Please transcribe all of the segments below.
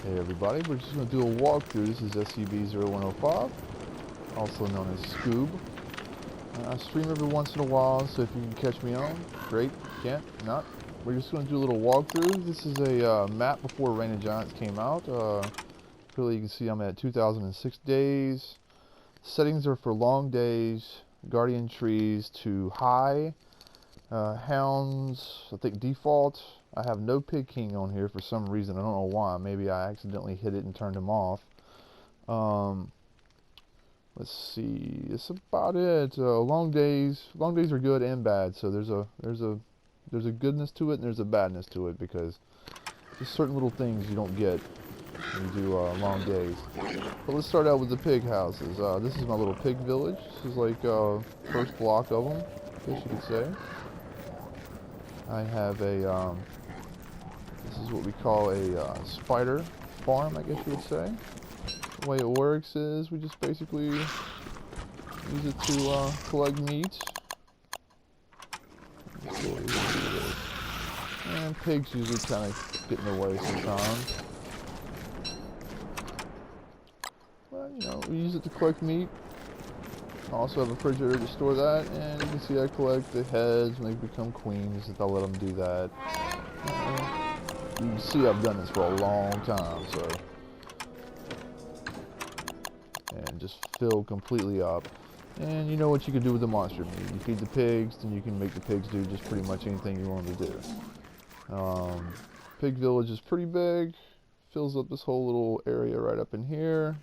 Hey everybody, we're just going to do a walkthrough. This is SCP-0105, also known as Scoob. I stream every once in a while, so if you can catch me on, great. Can't, not. We're just going to do a little walkthrough. This is a map before Reign of Giants came out. Clearly you can see I'm at 2006 days. Settings are for long days, guardian trees to high, hounds, I think default. I have no Pig King on here for some reason. I don't know why. Maybe I accidentally hit it and turned him off. Let's see. It's about it. Long days are good and bad. So there's a goodness to it and there's a badness to it, because there's certain little things you don't get when you do long days. But let's start out with the pig houses. This is my little pig village. This is like first block of them, I guess you could say. I have a this is what we call a spider farm, I guess you would say. The way it works is we just basically use it to collect meat. And pigs usually kind of get in the way sometimes. But, you know, we use it to collect meat. I also have a refrigerator to store that, and you can see I collect the heads when they become queens, if I let them do that. You can see I've done this for a long time, so. And just fill completely up. And you know what you can do with the monster meat. You feed the pigs, then you can make the pigs do just pretty much anything you want them to do. Pig village is pretty big. Fills up this whole little area right up in here.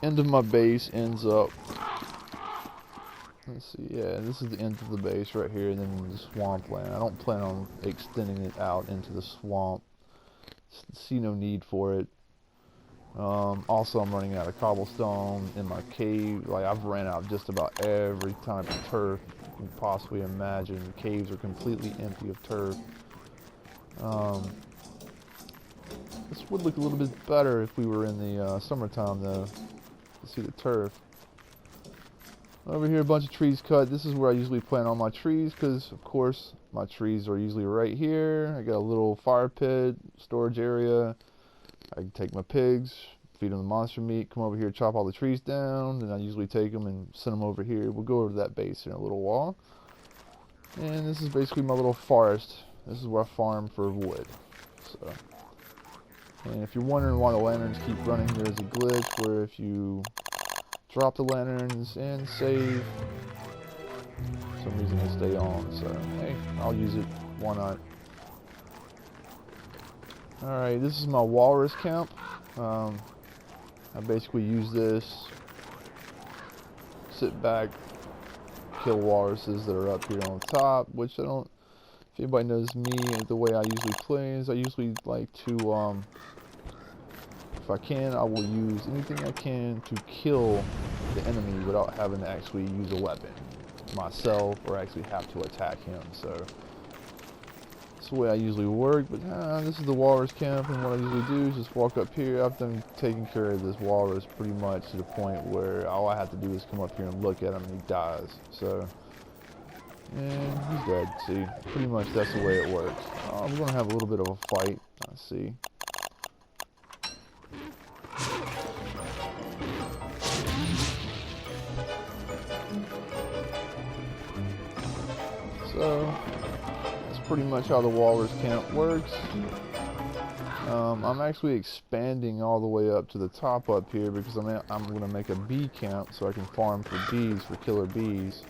End of my base ends up, let's see, yeah, this is the end of the base right here, and then the swamp land. I don't plan on extending it out into the swamp. See no need for it. Also, I'm running out of cobblestone in my cave. Like, I've ran out just about every type of turf you can possibly imagine. The caves are completely empty of turf. This would look a little bit better if we were in the summertime, though, to see the turf. Over here, a bunch of trees cut. This is where I usually plant all my trees, because, of course, my trees are usually right here. I got a little fire pit, storage area. I can take my pigs, feed them the monster meat, come over here, chop all the trees down, then I usually take them and send them over here. We'll go over to that base in a little while. And this is basically my little forest. This is where I farm for wood. So. And if you're wondering why the lanterns keep running, there's a glitch where if you drop the lanterns and save, for some reason they stay on. So, hey, I'll use it. Why not? Alright, this is my walrus camp. I basically use this, sit back, kill walruses that are up here on top, which I don't, if anybody knows me, the way I usually play is I usually like to, if I can, I will use anything I can to kill the enemy without having to actually use a weapon myself or actually have to attack him. So that's the way I usually work. But this is the walrus camp, and what I usually do is just walk up here. I've done taking care of this walrus pretty much to the point where all I have to do is come up here and look at him and he dies. So, and he's dead. See, pretty much that's the way it works. I'm gonna have a little bit of a fight. Let's see. So that's pretty much how the walrus camp works. I'm actually expanding all the way up to the top up here because I'm going to make a bee camp so I can farm for bees, for killer bees.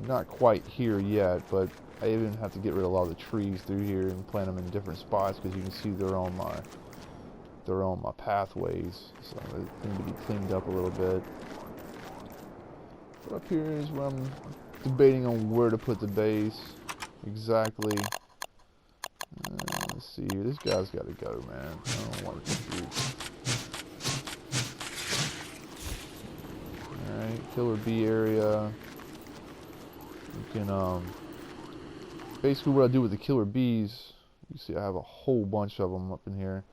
Not quite here yet, but I even have to get rid of a lot of the trees through here and plant them in different spots, because you can see they're on my pathways, so they need to be cleaned up a little bit. But up here is where I'm debating on where to put the base exactly. Let's see here. This guy's got to go, man. I don't want to compete. Alright, killer bee area. You can, basically what I do with the killer bees, you see I have a whole bunch of them up in here.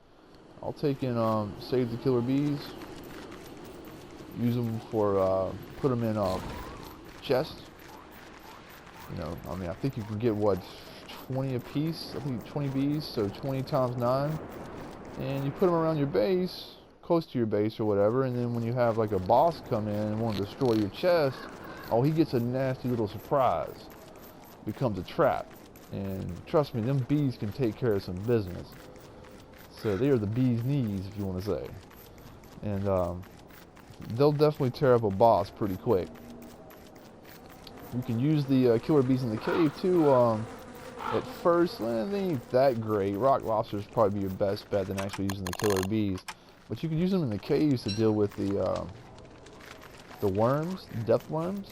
I'll take and save the killer bees, use them for, put them in a chest, You know, I mean, I think you can get, what, 20 a piece? I think 20 bees, so 20 times 9. And you put them around your base, close to your base or whatever, and then when you have like a boss come in and want to destroy your chest, oh, he gets a nasty little surprise. Becomes a trap. And trust me, them bees can take care of some business. So they are the bee's knees, if you want to say. And they'll definitely tear up a boss pretty quick. You can use the killer bees in the cave too. At first, they ain't that great. Rock lobsters probably be your best bet than actually using the killer bees. But you can use them in the caves to deal with the worms, depth worms.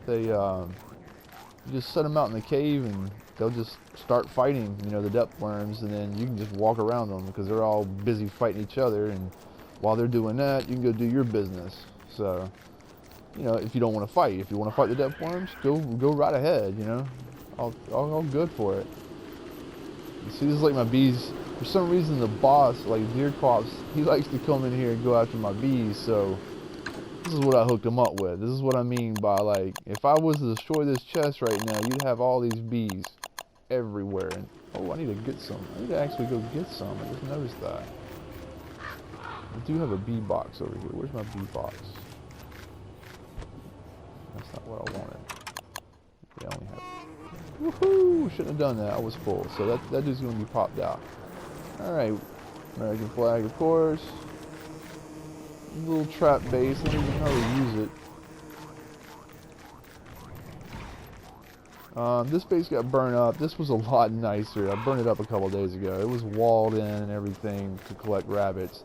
They you just set them out in the cave and they'll just start fighting, you know, the depth worms, and then you can just walk around them because they're all busy fighting each other. And while they're doing that, you can go do your business. So, you know, if you don't want to fight, if you want to fight the depth worms, go right ahead. You know, all good for it. You see, this is like my bees. For some reason, the boss, like Deerclops, he likes to come in here and go after my bees. So this is what I hooked him up with. This is what I mean by, like, if I was to destroy this chest right now, you'd have all these bees everywhere. And oh, I need to get some. I need to actually go get some. I just noticed that. I do have a bee box over here. Where's my bee box? That's not what I wanted. Yeah, I only have. Woohoo! Shouldn't have done that. I was full. So that dude's gonna be popped out. All right, American flag, of course. Little trap base. I don't even know how to use it. This base got burned up. This was a lot nicer. I burned it up a couple days ago. It was walled in and everything to collect rabbits.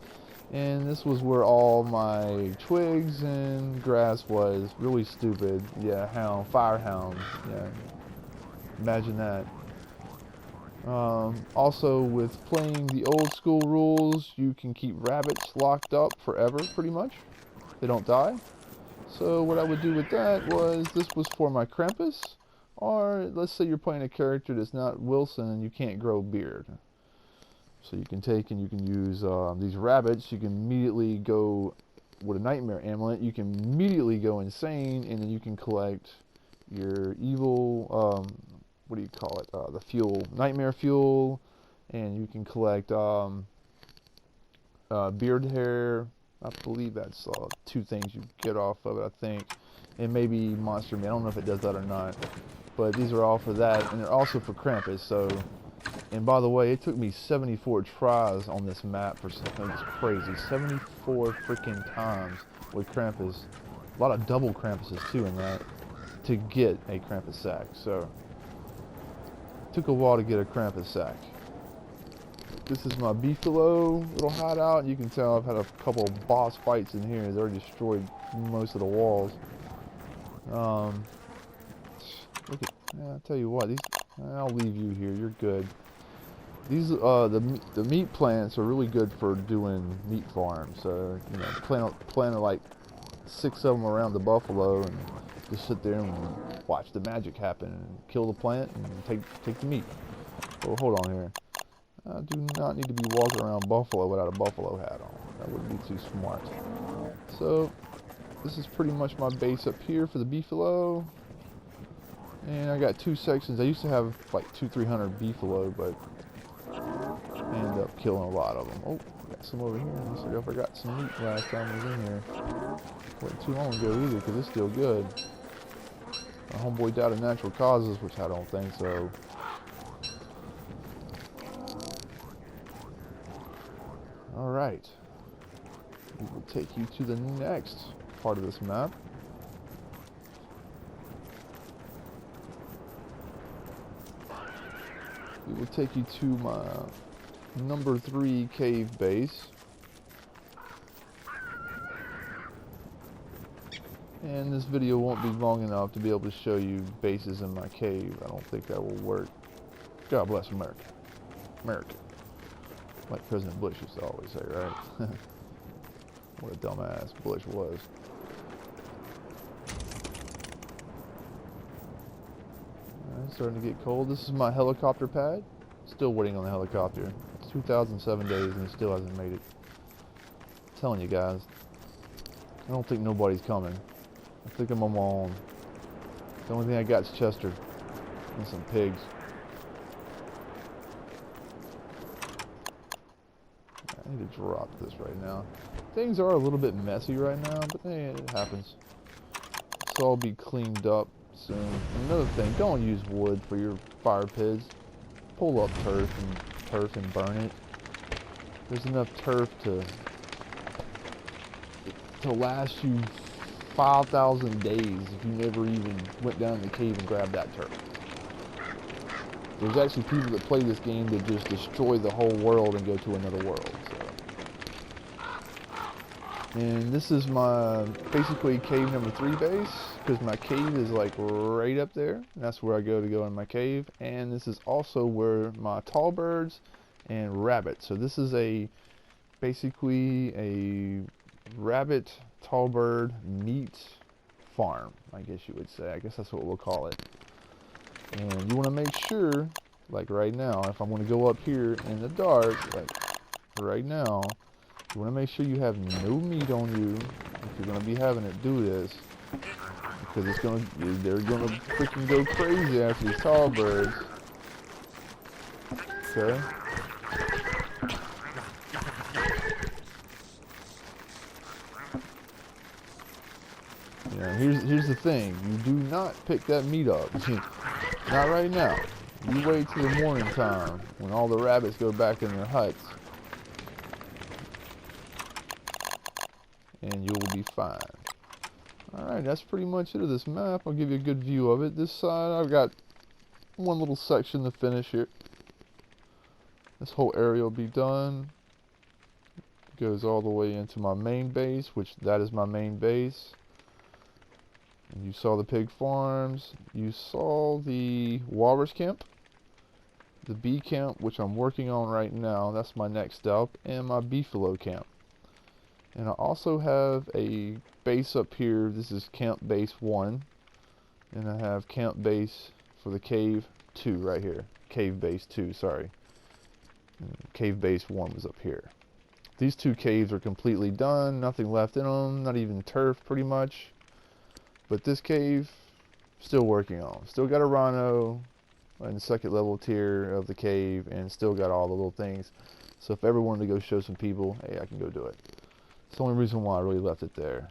And this was where all my twigs and grass was. Really stupid. Yeah, fire hounds. Yeah, imagine that. Also, with playing the old school rules, you can keep rabbits locked up forever, pretty much. They don't die. So what I would do with that was, this was for my Krampus. Or let's say you're playing a character that's not Wilson and you can't grow a beard. So you can take and you can use these rabbits. You can immediately go with a nightmare amulet. You can immediately go insane, and then you can collect your evil, what do you call it? The fuel, nightmare fuel, and you can collect beard hair. I believe that's 2 things you get off of it, I think, and maybe monster meat. I don't know if it does that or not, but these are all for that, and they're also for Krampus. So. And by the way, it took me 74 tries on this map for something that's crazy. 74 freaking times with Krampus. A lot of double Krampuses too in that to get a Krampus sack. So it took a while to get a Krampus sack. This is my beefalo little hideout. You can tell I've had a couple boss fights in here. They already destroyed most of the walls. Look at, I'll tell you what, these. I'll leave you here. You're good. These the meat plants are really good for doing meat farms. So you know, plant like 6 of them around the buffalo and just sit there and watch the magic happen and kill the plant and take the meat. Oh, hold on here. I do not need to be walking around buffalo without a buffalo hat on. That wouldn't be too smart. So this is pretty much my base up here for the beefalo. And I got 2 sections. I used to have like 200-300 beefalo, but I ended up killing a lot of them. Oh, I got some over here. Looks like I forgot some meat last time I was in here. Wasn't too long ago either, because it's still good. My homeboy died of natural causes, which I don't think so. Alright. We will take you to the next part of this map. We will take you to my number 3 cave base. And this video won't be long enough to be able to show you bases in my cave. I don't think that will work. God bless America. America. Like President Bush used to always say, right? What a dumbass Bush was. It's starting to get cold. This is my helicopter pad. Still waiting on the helicopter. It's 2007 days and it still hasn't made it. I'm telling you guys, I don't think nobody's coming. I think I'm on my own. The only thing I got is Chester and some pigs. I need to drop this right now. Things are a little bit messy right now, but hey, it happens. This will all be cleaned up soon. Another thing, don't use wood for your fire pits. Pull up turf and burn it. There's enough turf to last you 5,000 days if you never even went down in the cave and grabbed that turf. There's actually people that play this game that just destroy the whole world and go to another world. So. And this is my basically cave number 3 base, because my cave is like right up there. And that's where I go in my cave. And this is also where my tall birds and rabbits. So this is basically a rabbit tall bird meat farm, I guess you would say. I guess that's what we'll call it. And you want to make sure, like right now, if I'm going to go up here in the dark, like right now, you want to make sure you have no meat on you if you're going to be having it do this, because they're going to freaking go crazy after these tall birds. Okay. Yeah, here's the thing. You do not pick that meat up. Not right now. You wait till the morning time when all the rabbits go back in their huts. And you will be fine. Alright, that's pretty much it of this map. I'll give you a good view of it. This side, I've got one little section to finish here. This whole area will be done. It goes all the way into my main base, which that is my main base. And you saw the pig farms. You saw the walrus camp. The bee camp, which I'm working on right now. That's my next step. And my beefalo camp. And I also have a base up here. This is camp base 1. And I have camp base for the cave 2 right here. Cave base 2, sorry. And cave base 1 was up here. These 2 caves are completely done. Nothing left in them. Not even turf pretty much. But this cave, still working on. Still got a rhino in the 2nd level tier of the cave, and still got all the little things. So if I ever wanted to go show some people, hey, I can go do it. It's the only reason why I really left it there.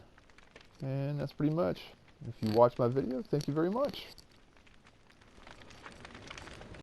And that's pretty much. If you watched my video, thank you very much.